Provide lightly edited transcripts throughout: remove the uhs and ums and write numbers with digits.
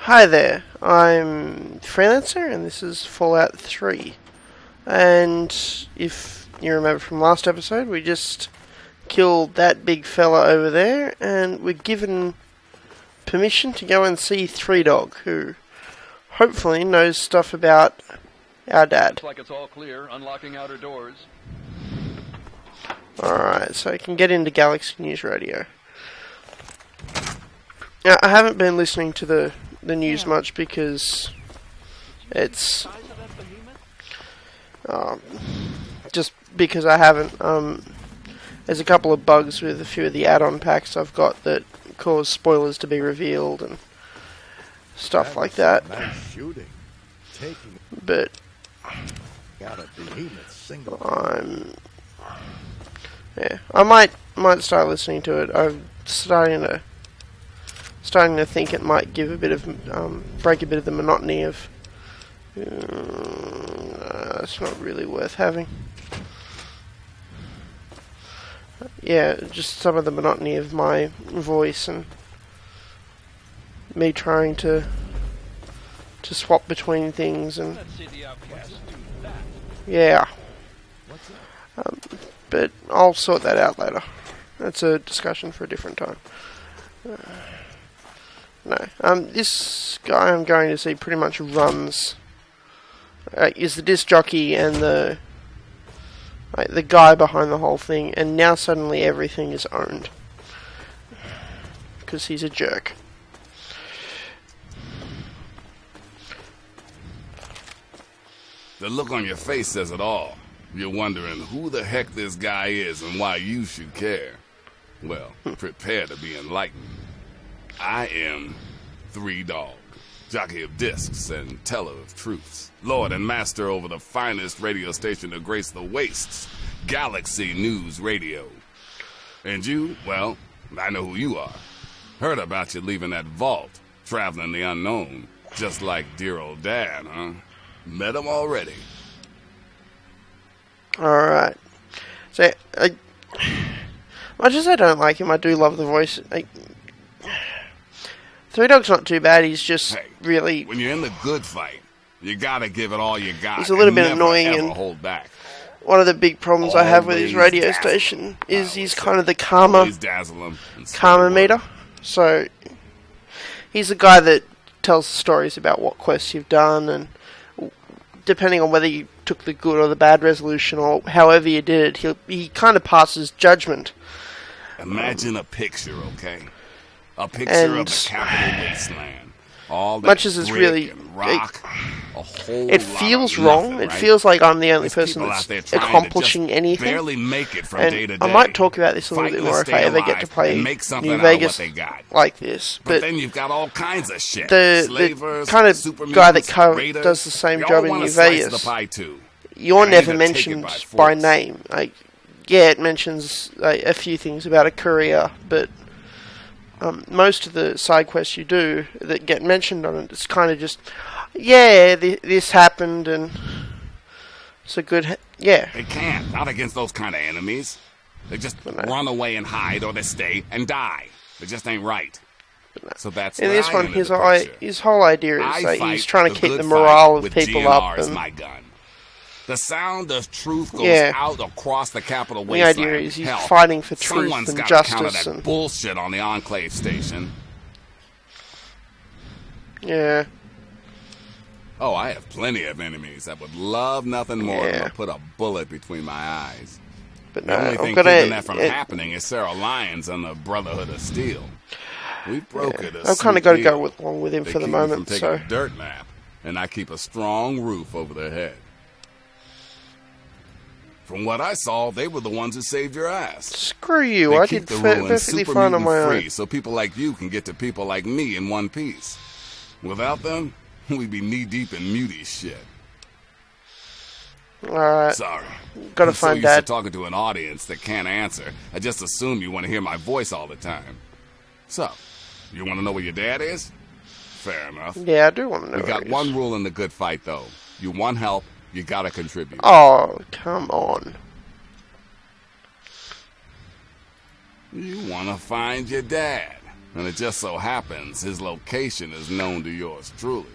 Hi there, I'm Fr33Lanc3r and this is Fallout 3. And if you remember from last episode, we just killed that big fella over there and we're given permission to go and see Three Dog, who hopefully knows stuff about our dad. Looks like it's all clear, unlocking outer doors. Alright, so I can get into Galaxy News Radio. Now, I haven't been listening to the news much because it's just because I haven't. There's a couple of bugs with a few of the add-on packs I've got that cause spoilers to be revealed and stuff like that. Nice shooting. But I might start listening to it. I'm starting to think it might give a bit of break a bit of the monotony of. It's not really worth having. Yeah, just some of the monotony of my voice and me trying to swap between things and yeah. But I'll sort that out later. That's a discussion for a different time. No. This guy I'm going to see pretty much runs. Is the Disk Jockey and the guy behind the whole thing, and now suddenly everything is owned because he's a jerk. The look on your face says it all. You're wondering who the heck this guy is and why you should care. Well, prepare to be enlightened. I am Three Dog, jockey of discs and teller of truths, lord and master over the finest radio station to grace the wastes, Galaxy News Radio. And you, well, I know who you are. Heard about you leaving that vault, traveling the unknown, just like dear old Dad, huh? Met him already. Alright. So, much as I don't like him, I do love the voice. Three Dog's not too bad, he's just really... When you're in the good fight, you gotta give it all you got. He's a little bit never, annoying ever and hold back. One of the big problems I have with his radio station is he's kind of the karma meter. So, he's the guy that tells stories about what quests you've done, and depending on whether you took the good or the bad resolution or however you did it, he kind of passes judgment. Imagine a picture, okay? A picture of the capital wasteland. All that much as it's really rock, it feels wrong. Right? It feels like I'm the only person that's accomplishing anything. Barely make it from and day to day. I might talk about this a little bit more if I ever get to play New Vegas like this. But then you've got all kinds of shit. The kind of guy that does the same job in New Vegas. You're never mentioned by name. Yeah, it mentions a few things about a courier, but most of the side quests you do that get mentioned on it, it's kind of just, yeah, this happened, and it's a good, yeah. They can't, not against those kind of enemies. They just run away and hide, or they stay and die. It just ain't right. So that's in this one, his whole idea is that he's trying to keep the morale of people up. And my gun. The sound of truth goes out across the capital wasteland. The idea is he's fighting for truth and justice. Someone's got that bullshit on the Enclave station. Yeah. Oh, I have plenty of enemies that would love nothing more than to put a bullet between my eyes. But the only thing keeping that from happening is Sarah Lyons and the Brotherhood of Steel. We broke it. I've kind of got to go along with him for the moment. They keep me from taking a dirt nap, and I keep a strong roof over their head. From what I saw, they were the ones who saved your ass. Screw you, I did perfectly fine on my own. So people like you can get to people like me in one piece. Without them, we'd be knee-deep in muty shit. Alright. Sorry. Gotta find Dad. Dad. Talking to an audience that can't answer. I just assume you want to hear my voice all the time. So, you want to know where your dad is? Fair enough. Yeah, I do want to know. We got one rule in the good fight, though. You want help, you gotta contribute. Oh, come on. You want to find your dad. And it just so happens his location is known to yours truly.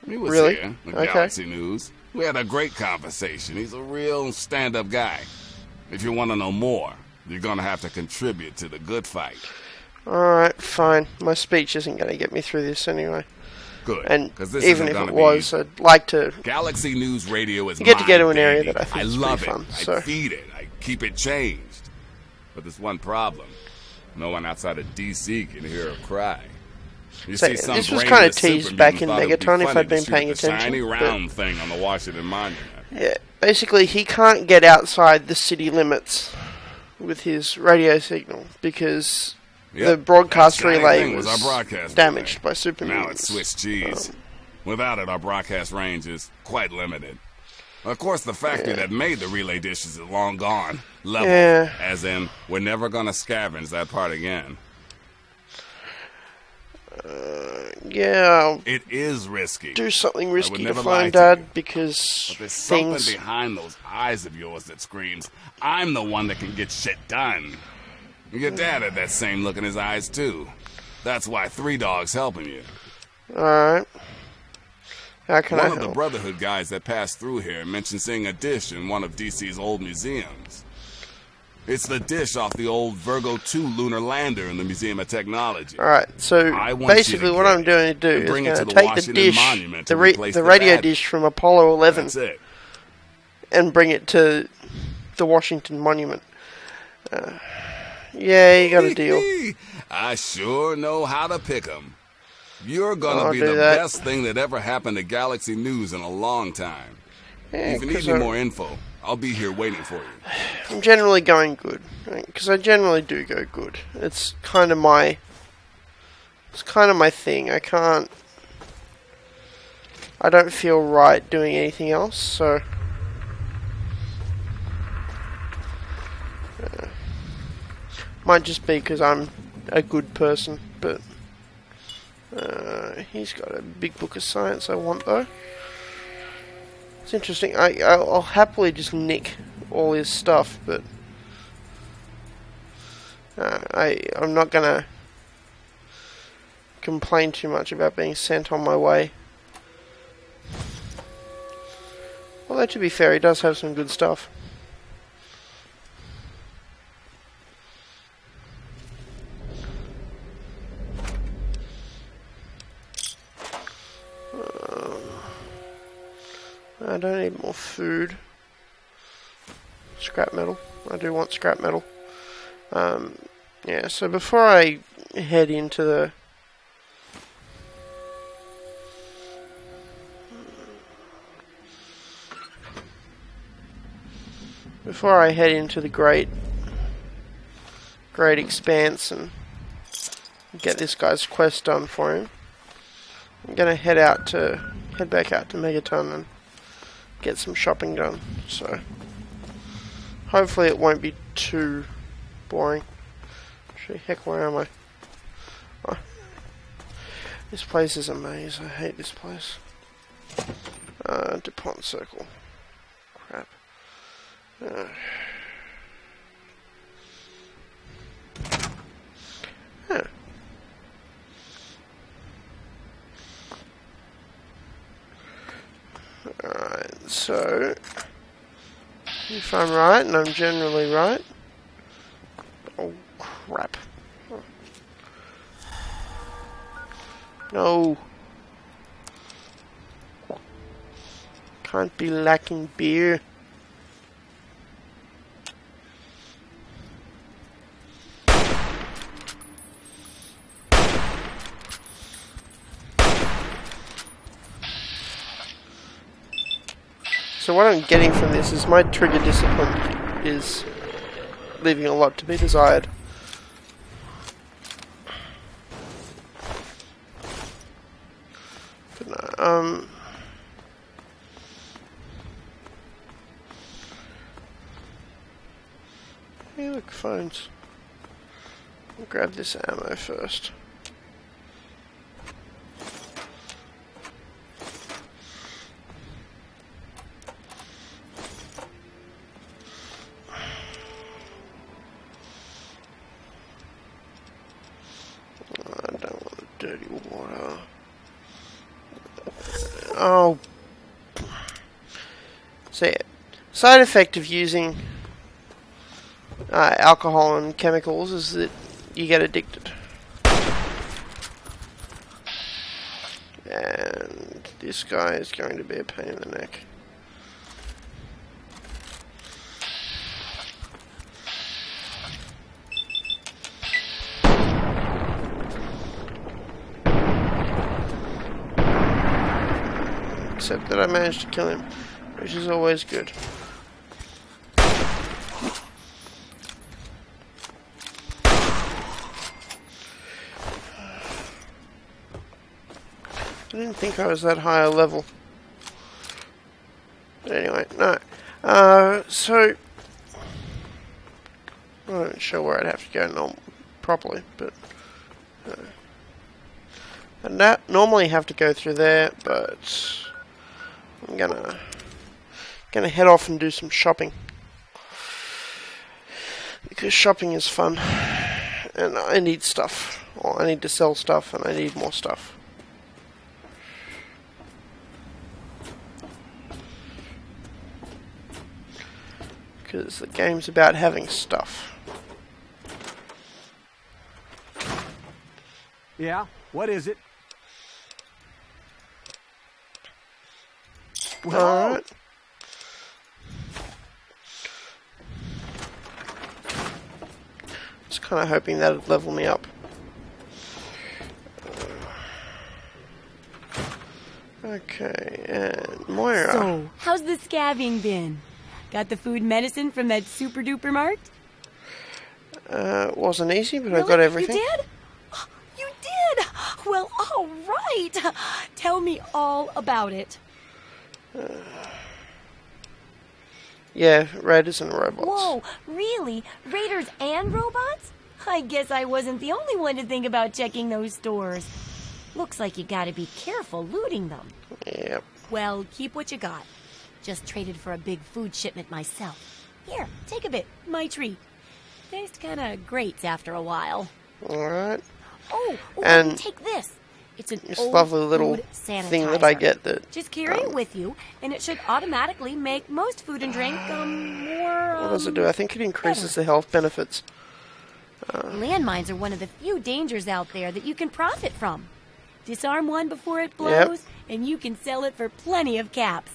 He was Really? here at Okay. Galaxy News. We had a great conversation. He's a real stand-up guy. If you want to know more, you're going to have to contribute to the good fight. Alright, fine. My speech isn't going to get me through this anyway. Good. And this even if it was, I'd like to Galaxy News Radio is get to my an area baby. that I think is love pretty it. fun. So. I feed it. I keep it changed. But there's one problem. No one outside of DC can hear her cry. You So, see, some this was kind of brainless teased back in supermutant thought it would be Megaton if funny I'd been to shoot paying the attention. shiny but- round thing on the Washington Monument. Yeah, basically he can't get outside the city limits with his radio signal because the broadcast relay was damaged by super Now mutants. it's Swiss cheese. Without it, our broadcast range is quite limited. Of course, the factory that made the relay dishes is long gone. Level, as in, we're never going to scavenge that part again. Yeah, it is risky. Do something risky to lie find to Dad you. because But there's things. something behind those eyes of yours that screams, I'm the one that can get shit done. Your dad had that same look in his eyes, too. That's why 3 Dog's helping you. Alright. How can I One help? of the Brotherhood guys that passed through here mentioned seeing a dish in one of DC's old museums. It's the dish off the old Virgo 2 lunar lander in the Museum of Technology. Alright, so basically what I'm going to do is going to take the dish, the radio dish from Apollo 11 That's it. and bring it to the Washington Monument. Yeah, you got a deal. I sure know how to pick 'em. You're gonna I'll be do the that. best thing that ever happened to Galaxy News in a long time. Yeah, If you need 'cause any more info, I'll be here waiting for you. I'm generally going good, because I generally do go good. It's kind of my thing. I don't feel right doing anything else, so might just be because I'm a good person, but he's got a big book of science I want though. It's interesting. I'll happily just nick all his stuff, but I'm not gonna complain too much about being sent on my way. Although to be fair, he does have some good stuff. I don't need more food. Scrap metal. I do want scrap metal. Yeah, so before I head into the great expanse and get this guy's quest done for him, I'm gonna head back out to Megaton and get some shopping done. So hopefully it won't be too boring. Actually, heck, where am I? Oh, this place is a maze. I hate this place. DuPont Circle. Crap. Huh. Alright, so if I'm right, and I'm generally right. Oh crap. No. Can't be lacking beer. So what I'm getting from this is my trigger discipline is leaving a lot to be desired. But no, hey look, phones. I'll grab this ammo first. dirty water. Oh. So yeah, side effect of using alcohol and chemicals is that you get addicted. And this guy is going to be a pain in the neck. Except that I managed to kill him, which is always good. I didn't think I was that high a level. But anyway, no. So I'm not sure where I'd have to go properly, but I normally have to go through there, but I'm gonna head off and do some shopping, because shopping is fun, and I need stuff, or I need to sell stuff, and I need more stuff. Because the game's about having stuff. Yeah, what is it? Alright. Just kind of hoping that would level me up. Okay, and Moira. So, how's the scabbing been? Got the food and medicine from that super duper mart? It wasn't easy, but Really? I got everything. You did? You did? Well, all right. Tell me all about it. Yeah, raiders and robots. Whoa, really? Raiders and robots? I guess I wasn't the only one to think about checking those stores. Looks like you gotta be careful looting them. Yep. Well, keep what you got. Just traded for a big food shipment myself. Here, take a bit. My treat. Tastes kinda grates after a while. Alright. Oh, and take this. It's an this old lovely little food sanitizer. thing that I get that... Just carry it with you, and it should automatically make most food and drink more... what does it do? I think it increases the health benefits. Landmines are one of the few dangers out there that you can profit from. Disarm one before it blows, Yep. and you can sell it for plenty of caps.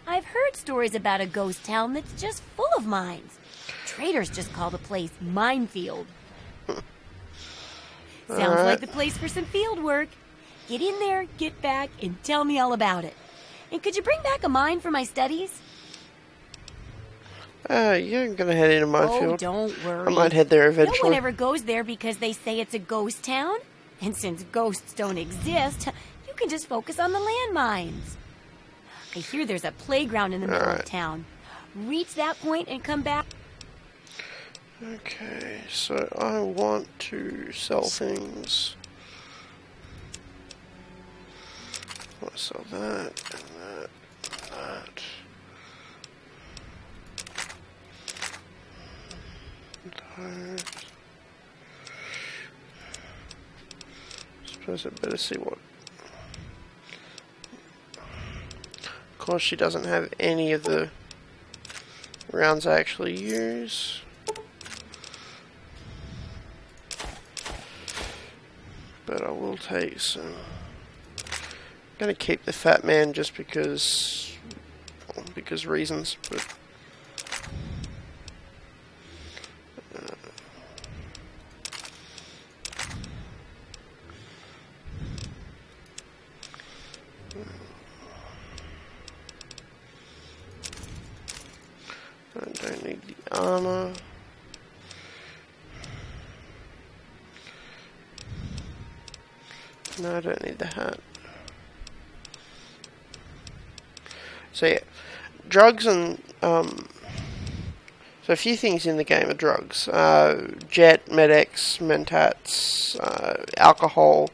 I've heard stories about a ghost town that's just full of mines. Traders just call the place Minefield. Sounds like the place for some field work. Get in there, get back, and tell me all about it. And could you bring back a mine for my studies? Yeah, I'm gonna head into Minefield. Oh, don't worry. I might head there eventually. No one ever goes there because they say it's a ghost town. And since ghosts don't exist, you can just focus on the landmines. I hear there's a playground in the middle of town. Reach that point and come back. Okay, so I want to sell things. I want to sell that and that and that. Those. Suppose I better see what. Of course, she doesn't have any of the rounds I actually use. But I will take some. I'm gonna keep the fat man just because reasons. But I don't need the armor. No, I don't need the hat. So yeah, drugs and so a few things in the game are drugs. Jet, Med-X, Mentats, alcohol,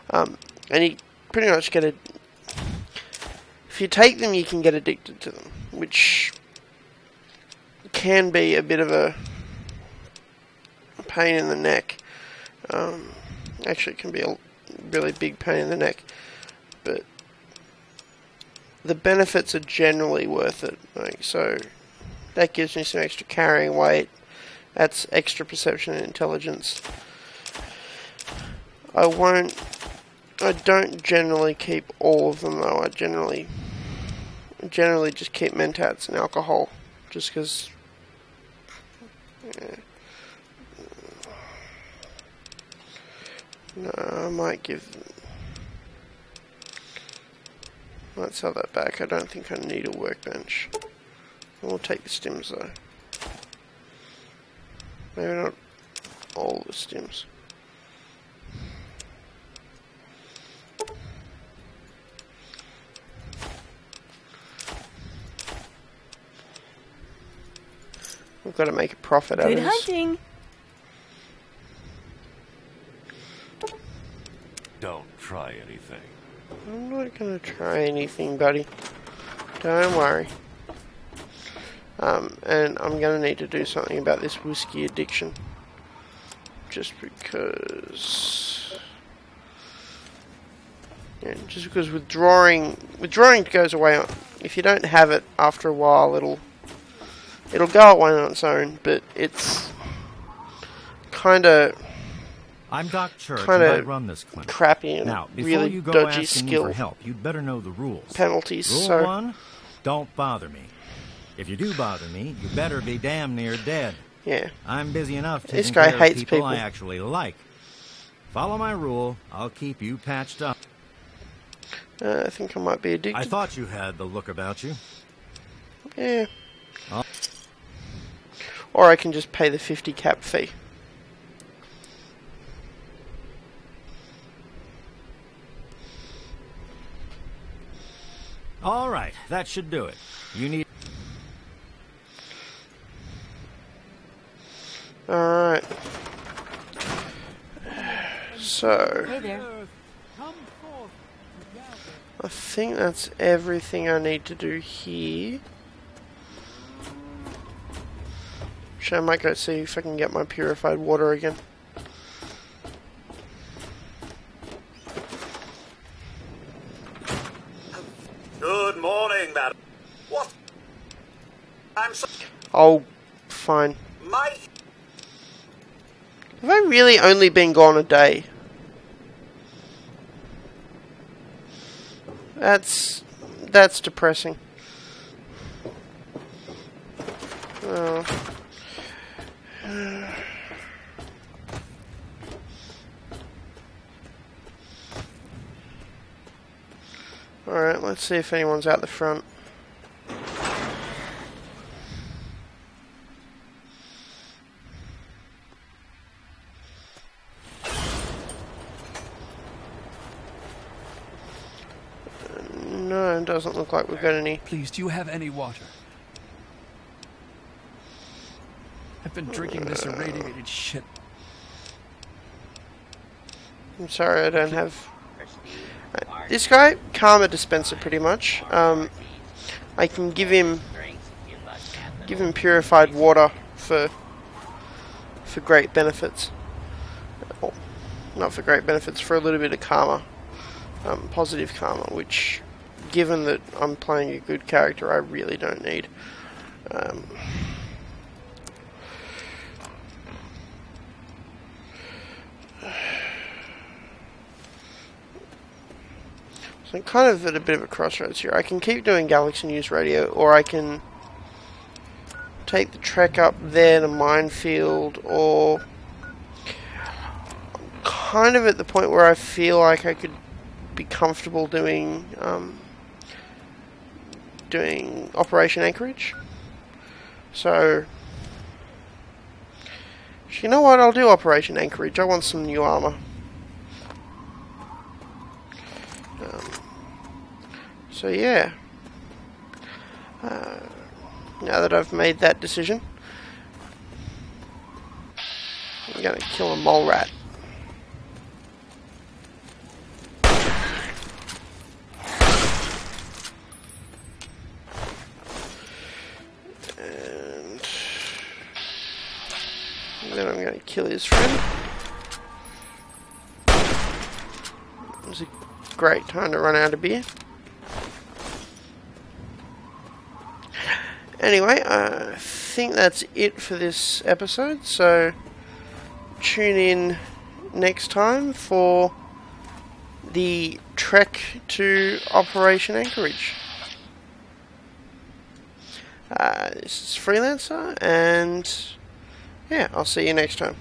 and you pretty much get if you take them, you can get addicted to them, which can be a bit of a pain in the neck. Actually, it can be a really big pain in the neck, but the benefits are generally worth it. Like, so that gives me some extra carrying weight. That's extra perception and intelligence. I don't generally keep all of them though. I generally just keep mentats and alcohol, just because. Yeah. No, I might sell that back. I don't think I need a workbench. We'll take the stims though. Maybe not all the stims. We've got to make a profit out of this. Good hunting. Don't try anything. I'm not going to try anything, buddy. Don't worry. And I'm going to need to do something about this whiskey addiction. Just because... Yeah, just because withdrawing goes away. If you don't have it after a while, it'll go away on its own, but it's kind of... I'm Doc Church, and I run this clinic. Crappy and now, before really you go dodgy asking skill me for help, you'd better know the rules. Penalties. Rule 1, don't bother me. If you do bother me, you better be damn near dead. Yeah. I'm busy enough taking This guy care hates of people people I actually like. Follow my rule, I'll keep you patched up. I think I might be addicted. I thought you had the look about you. Yeah. Oh. Or I can just pay the 50 cap fee. All right, that should do it. You need... Alright. So... Hey there. I think that's everything I need to do here. Actually, I might go see if I can get my purified water again. Good morning, madam. What? I'm so... Oh, fine. My... Have I really only been gone a day? That's depressing. Oh. Alright, let's see if anyone's out the front. No, it doesn't look like we've got any. Please, do you have any water? I've been drinking this irradiated shit. I'm sorry, I don't have... This guy, Karma dispenser pretty much. I can give him purified water for great benefits. Well, not for great benefits, for a little bit of karma. Positive karma, which, given that I'm playing a good character, I really don't need. So I'm kind of at a bit of a crossroads here. I can keep doing Galaxy News Radio, or I can take the trek up there to Minefield, or I'm kind of at the point where I feel like I could be comfortable doing Operation Anchorage. So, you know what? I'll do Operation Anchorage. I want some new armor. So yeah, now that I've made that decision, I'm gonna kill a mole rat. And then I'm gonna kill his friend. It's a great time to run out of beer. Anyway, I think that's it for this episode, so tune in next time for the trek to Operation Anchorage. This is Freelancer, and yeah, I'll see you next time.